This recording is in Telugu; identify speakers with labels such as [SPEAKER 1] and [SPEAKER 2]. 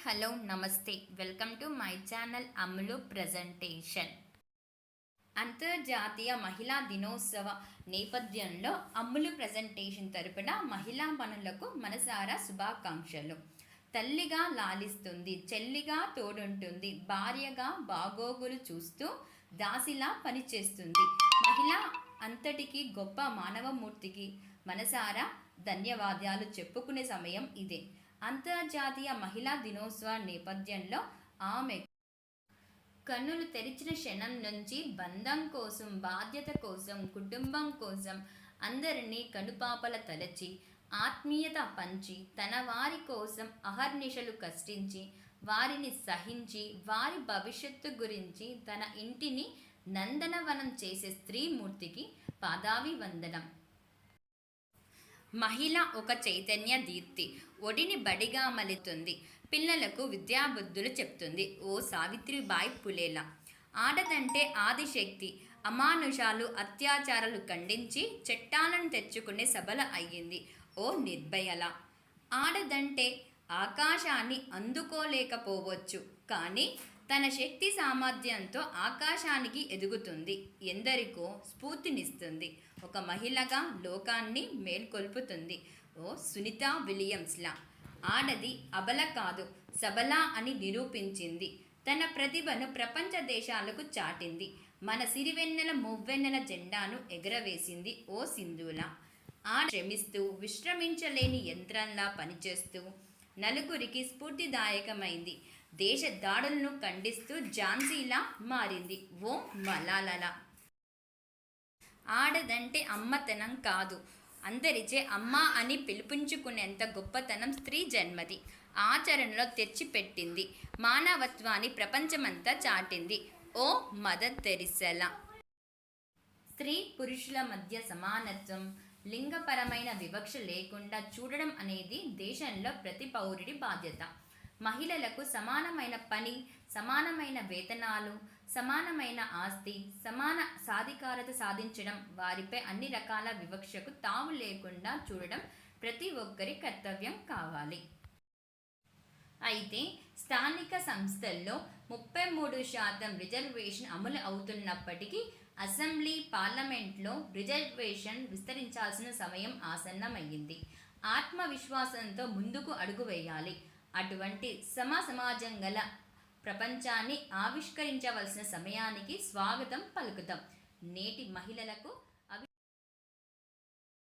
[SPEAKER 1] హలో నమస్తే welcome to my channel Ammulu presentation. అంతర్జాతీయ మహిళా దినోత్సవ నేపథ్యంలో అమ్ములు ప్రజెంటేషన్ తరపున మహిళా మనులకు మనసారా శుభాకాంక్షలు. తల్లిగా లాలిస్తుంది, చెల్లిగా తోడుంటుంది, భార్యగా బాగోగులు చూస్తూ దాసిలా పనిచేస్తుంది. మహిళ అంతటికి గొప్ప మానవమూర్తికి మనసారా ధన్యవాదాలు చెప్పుకునే సమయం ఇదే. అంతర్జాతీయ మహిళా దినోత్సవ నేపథ్యంలో ఆమె కన్నులు తెరిచిన క్షణం నుంచి బంధం కోసం, బాధ్యత కోసం, కుటుంబం కోసం అందరినీ కనుపాపల తలచి, ఆత్మీయత పంచి, తన వారి కోసం అహర్నిశలు కష్టించి, వారిని సహించి, వారి భవిష్యత్తు గురించి తన ఇంటిని నందనవనం చేసే స్త్రీమూర్తికి పాదాభివందనం. మహిళ ఒక చైతన్య దీప్తి. ఒడిని బడిగా మలుతుంది, పిల్లలకు విద్యాబుద్ధులు చెప్తుంది. ఓ సావిత్రిబాయి పులేలా. ఆడదంటే ఆదిశక్తి. అమానుషాలు, అత్యాచారాలు ఖండించి చట్టాలను తెచ్చుకునే సబల అయ్యింది. ఓ నిర్భయల. ఆడదంటే ఆకాశాన్ని అందుకోలేకపోవచ్చు, కానీ తన శక్తి సామర్థ్యంతో ఆకాశానికి ఎదుగుతుంది, ఎందరికో స్ఫూర్తినిస్తుంది. ఒక మహిళగా లోకాన్ని మేల్కొల్పుతుంది. ఓ సునీతా విలియమ్స్లా. ఆడది అబల కాదు, సబల అని నిరూపించింది. తన ప్రతిభను ప్రపంచ దేశాలకు చాటింది. మన సిరివెన్నెల మువ్వెన్నెల జెండాను ఎగరవేసింది. ఓ సింధులా. శ్రమిస్తూ విశ్రమించలేని యంత్రంలా పనిచేస్తూ నలుగురికి స్ఫూర్తిదాయకమైంది. దేశ దాడులను ఖండిస్తూ ఝాన్సీలా మారింది. ఓ మలాలా. ఆడదంటే అమ్మతనం కాదు, అందరిచే అమ్మ అని పిలిపించుకునేంత గొప్పతనం స్త్రీ జన్మది. ఆచరణలో తెచ్చిపెట్టింది. మానవత్వాన్ని ప్రపంచమంతా చాటింది. ఓ మదర్ తెరిసెలా. స్త్రీ పురుషుల మధ్య సమానత్వం, లింగపరమైన వివక్ష లేకుండా చూడడం అనేది దేశంలో ప్రతి పౌరుడి బాధ్యత. మహిళలకు సమానమైన పని, సమానమైన వేతనాలు, సమానమైన ఆస్తి, సమాన సాధికారత సాధించడం, వారిపై అన్ని రకాల వివక్షకు తావు లేకుండా చూడడం ప్రతి ఒక్కరి కర్తవ్యం కావాలి. అయితే స్థానిక సంస్థల్లో 33% రిజర్వేషన్ అమలు అవుతున్నప్పటికీ అసెంబ్లీ, పార్లమెంట్లో రిజర్వేషన్ విస్తరించాల్సిన సమయం ఆసన్నమయ్యింది. ఆత్మవిశ్వాసంతో ముందుకు అడుగు వేయాలి. అటువంటి సమాజం గల ప్రపంచాన్ని ఆవిష్కరించవలసిన సమయానికి స్వాగతం పలుకుతాం. నేటి మహిళలకు